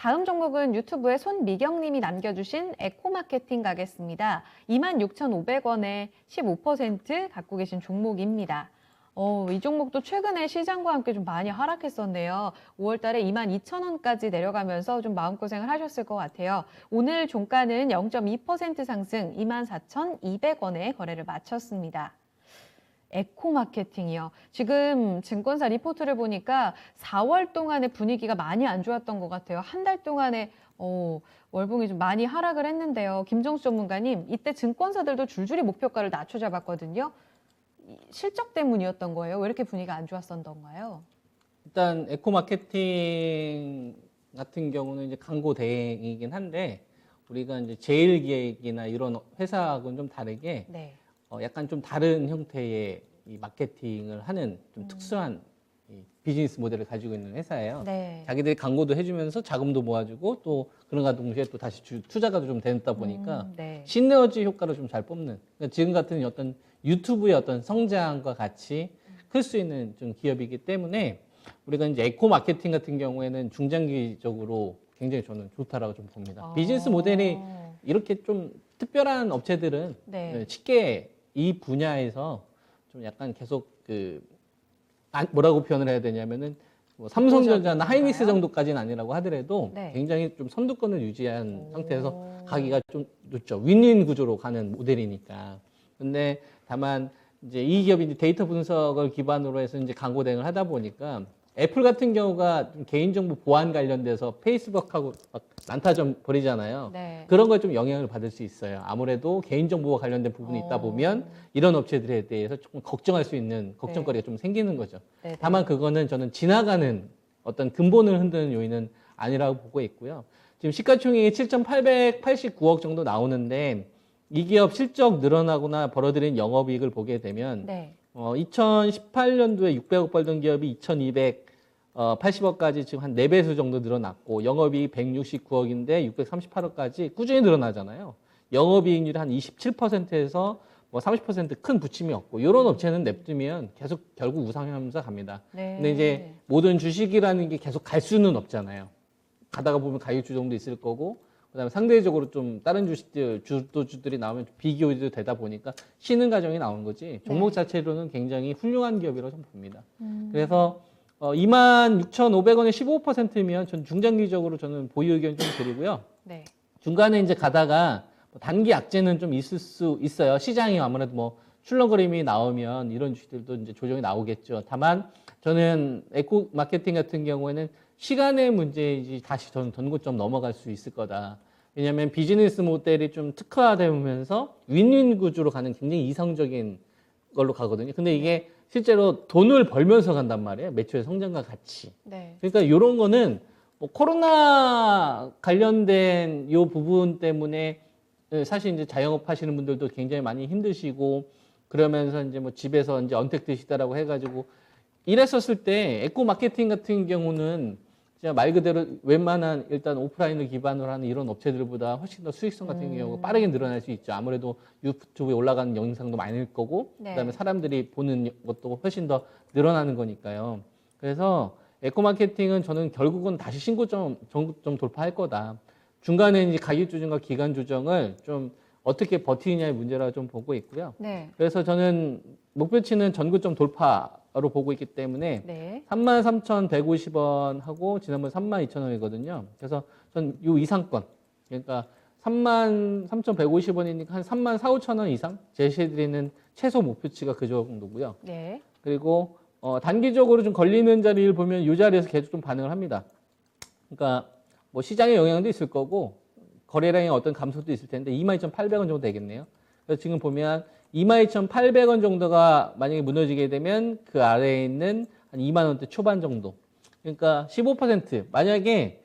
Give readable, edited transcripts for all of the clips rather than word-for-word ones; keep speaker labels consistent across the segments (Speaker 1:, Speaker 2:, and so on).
Speaker 1: 다음 종목은 유튜브에 손미경님이 남겨주신 에코마케팅 가겠습니다. 26,500원에 15% 갖고 계신 종목입니다. 이 종목도 최근에 시장과 함께 좀 많이 하락했었네요. 5월 달에 22,000원까지 내려가면서 좀 마음고생을 하셨을 것 같아요. 오늘 종가는 0.2% 상승 24,200원에 거래를 마쳤습니다. 에코마케팅이요. 지금 증권사 리포트를 보니까 4월 동안의 분위기가 많이 안 좋았던 것 같아요. 한 달 동안에 월봉이 좀 많이 하락을 했는데요. 김정수 전문가님, 이때 증권사들도 줄줄이 목표가를 낮춰 잡았거든요. 실적 때문이었던 거예요? 왜 이렇게 분위기가 안 좋았던 건가요?
Speaker 2: 일단 에코마케팅 같은 경우는 이제 광고 대행이긴 한데 우리가 이제 제일기획이나 이런 회사하고는 좀 다르게
Speaker 1: 네.
Speaker 2: 약간 좀 다른 형태의 이 마케팅을 하는 좀 특수한 이 비즈니스 모델을 가지고 있는 회사예요.
Speaker 1: 네.
Speaker 2: 자기들이 광고도 해주면서 자금도 모아주고 또 그런가 동시에 또 다시 투자가 좀 되다 보니까
Speaker 1: 네.
Speaker 2: 시너지 효과를 좀 잘 뽑는 그러니까 지금 같은 어떤 유튜브의 어떤 성장과 같이 클 수 있는 좀 기업이기 때문에 우리가 이제 에코 마케팅 같은 경우에는 중장기적으로 굉장히 저는 좋다라고 좀 봅니다. 비즈니스 모델이 이렇게 좀 특별한 업체들은
Speaker 1: 네.
Speaker 2: 쉽게 이 분야에서 좀 약간 계속 뭐라고 표현을 해야 되냐면은 뭐 삼성전자나 하이닉스 정도까지는 아니라고 하더라도
Speaker 1: 네.
Speaker 2: 굉장히 좀 선두권을 유지한 상태에서 가기가 좀 좋죠. 윈윈 구조로 가는 모델이니까. 근데 다만 이제 이 기업이 이제 데이터 분석을 기반으로 해서 이제 광고 대응을 하다 보니까 애플 같은 경우가 좀 개인정보 보안 관련돼서 페이스북하고 막 난타 좀 벌이잖아요.
Speaker 1: 네.
Speaker 2: 그런 거에 좀 영향을 받을 수 있어요. 아무래도 개인정보와 관련된 부분이 있다 보면 이런 업체들에 대해서 조금 걱정할 수 있는 걱정거리가 좀 생기는 거죠.
Speaker 1: 네네.
Speaker 2: 다만 그거는 저는 지나가는 어떤 근본을 흔드는 요인은 아니라고 보고 있고요. 지금 시가총액이 7,889억 정도 나오는데 이 기업 실적 늘어나거나 벌어들인 영업이익을 보게 되면
Speaker 1: 네.
Speaker 2: 2018년도에 600억 벌던 기업이 2,280억까지 지금 한 4배수 정도 늘어났고 영업이익 169억인데 638억까지 꾸준히 늘어나잖아요. 영업이익률이 한 27%에서 뭐 30% 큰 부침이 없고 이런 업체는 냅두면 계속 결국 우상향하면서 갑니다.
Speaker 1: 네.
Speaker 2: 근데 이제 모든 주식이라는 게 계속 갈 수는 없잖아요. 가다가 보면 가격 조정도 있을 거고 그다음에 상대적으로 좀 다른 주식들 주도주들이 나오면 비교도 되다 보니까 쉬는 과정이 나오는 거지 종목 자체로는 굉장히 훌륭한 기업이라고 좀 봅니다. 그래서 26,500원에 15%면 전 중장기적으로 저는 보유 의견 좀 드리고요.
Speaker 1: 네.
Speaker 2: 중간에 이제 가다가 단기 악재는 좀 있을 수 있어요. 시장이 아무래도 뭐 출렁거림이 나오면 이런 주식들도 이제 조정이 나오겠죠. 다만 저는 에코 마케팅 같은 경우에는 시간의 문제이지 다시 저는 전고점 넘어갈 수 있을 거다. 왜냐하면 비즈니스 모델이 좀 특화되면서 윈윈 구조로 가는 굉장히 이성적인 걸로 가거든요. 근데 이게 실제로 돈을 벌면서 간단 말이에요. 매출의 성장과 같이.
Speaker 1: 네.
Speaker 2: 그러니까 이런 거는 뭐 코로나 관련된 이 부분 때문에 사실 이제 자영업 하시는 분들도 굉장히 많이 힘드시고 그러면서 이제 뭐 집에서 이제 언택트시다라고 해가지고 이랬었을 때 에코 마케팅 같은 경우는 진짜 말 그대로 웬만한 일단 오프라인을 기반으로 하는 이런 업체들보다 훨씬 더 수익성 같은 경우가 빠르게 늘어날 수 있죠. 아무래도 유튜브에 올라가는 영상도 많을 거고
Speaker 1: 네.
Speaker 2: 그다음에 사람들이 보는 것도 훨씬 더 늘어나는 거니까요. 그래서 에코 마케팅은 저는 결국은 다시 신고점 좀 돌파할 거다. 중간에 이제 가격 조정과 기간 조정을 좀 어떻게 버티느냐의 문제라고 좀 보고 있고요.
Speaker 1: 네.
Speaker 2: 그래서 저는 목표치는 전고점 돌파로 보고 있기 때문에
Speaker 1: 네.
Speaker 2: 33,150원 하고 지난번 32,000원이거든요. 그래서 전 요 이상권 그러니까 33,150원이니까 한 34,500원 이상 제시해드리는 최소 목표치가 그 정도고요.
Speaker 1: 네.
Speaker 2: 그리고 단기적으로 좀 걸리는 자리를 보면 이 자리에서 계속 좀 반응을 합니다. 그러니까 뭐 시장의 영향도 있을 거고 거래량의 어떤 감소도 있을 텐데 22,800원 정도 되겠네요. 그래서 지금 보면 22,800원 정도가 만약에 무너지게 되면 그 아래에 있는 한 2만 원대 초반 정도. 그러니까 15% 만약에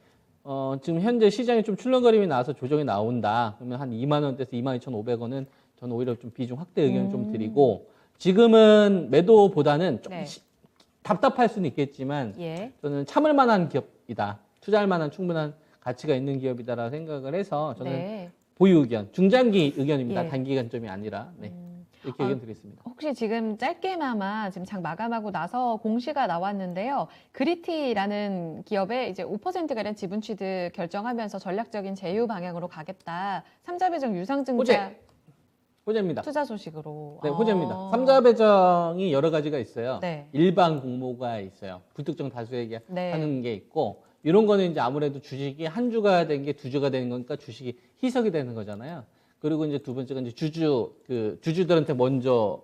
Speaker 2: 지금 현재 시장이 좀 출렁거림이 나와서 조정이 나온다. 그러면 한 2만 원대에서 22,500원은 저는 오히려 좀 비중 확대 의견을 좀 드리고 지금은 매도보다는 좀
Speaker 1: 네.
Speaker 2: 답답할 수는 있겠지만
Speaker 1: 예.
Speaker 2: 저는 참을 만한 기업이다. 투자할 만한 충분한 가치가 있는 기업이다라고 생각을 해서 저는
Speaker 1: 네.
Speaker 2: 보유 의견, 중장기 의견입니다.
Speaker 1: 예.
Speaker 2: 단기 관점이 아니라. 네. 이렇게 의견 드리겠습니다.
Speaker 1: 혹시 지금 짧게나마 지금 장 마감하고 나서 공시가 나왔는데요. 그리티라는 기업에 이제 5%가량 지분 취득 결정하면서 전략적인 제휴 방향으로 가겠다. 삼자배정 유상증자
Speaker 2: 호재입니다.
Speaker 1: 투자 소식으로.
Speaker 2: 네, 호재입니다.
Speaker 1: 아.
Speaker 2: 삼자 배정이 여러 가지가 있어요.
Speaker 1: 네.
Speaker 2: 일반 공모가 있어요. 불특정 다수에게
Speaker 1: 네.
Speaker 2: 하는 게 있고, 이런 거는 이제 아무래도 주식이 한 주가 된 게 두 주가 되는 거니까 주식이 희석이 되는 거잖아요. 그리고 이제 두 번째가 이제 주주들한테 먼저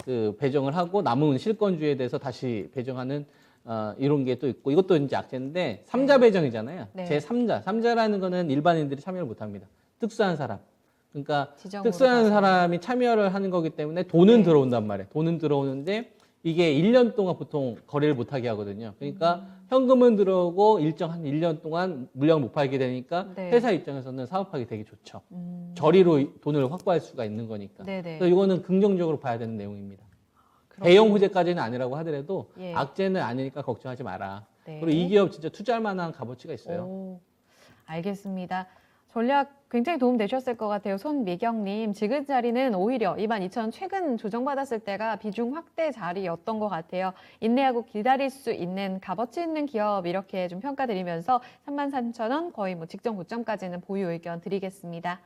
Speaker 2: 그 배정을 하고 남은 실권주에 대해서 다시 배정하는 이런 게 또 있고, 이것도 이제 악재인데 삼자 배정이잖아요.
Speaker 1: 네.
Speaker 2: 삼자라는 거는 일반인들이 참여를 못 합니다. 특수한 사람. 그러니까
Speaker 1: 지정으로
Speaker 2: 특수한
Speaker 1: 가서.
Speaker 2: 사람이 참여를 하는 거기 때문에 돈은
Speaker 1: 네.
Speaker 2: 들어온단 말이에요. 돈은 들어오는데 이게 1년 동안 보통 거래를 못 하게 하거든요. 그러니까 현금은 들어오고 한 1년 동안 물량을 못 팔게 되니까
Speaker 1: 네.
Speaker 2: 회사 입장에서는 사업하기 되게 좋죠.
Speaker 1: 음.
Speaker 2: 저리로 돈을 확보할 수가 있는 거니까.
Speaker 1: 네네.
Speaker 2: 그래서 이거는 긍정적으로 봐야 되는 내용입니다.
Speaker 1: 그렇군요.
Speaker 2: 대형 호재까지는 아니라고 하더라도
Speaker 1: 예.
Speaker 2: 악재는 아니니까 걱정하지 마라.
Speaker 1: 네.
Speaker 2: 그리고 이 기업 진짜 투자할 만한 값어치가 있어요.
Speaker 1: 오, 알겠습니다. 전략 굉장히 도움 되셨을 것 같아요. 손미경님, 지금 자리는 오히려 22,000 최근 조정받았을 때가 비중 확대 자리였던 것 같아요. 인내하고 기다릴 수 있는 값어치 있는 기업 이렇게 좀 평가드리면서 33,000원 거의 뭐 직전 고점까지는 보유 의견 드리겠습니다.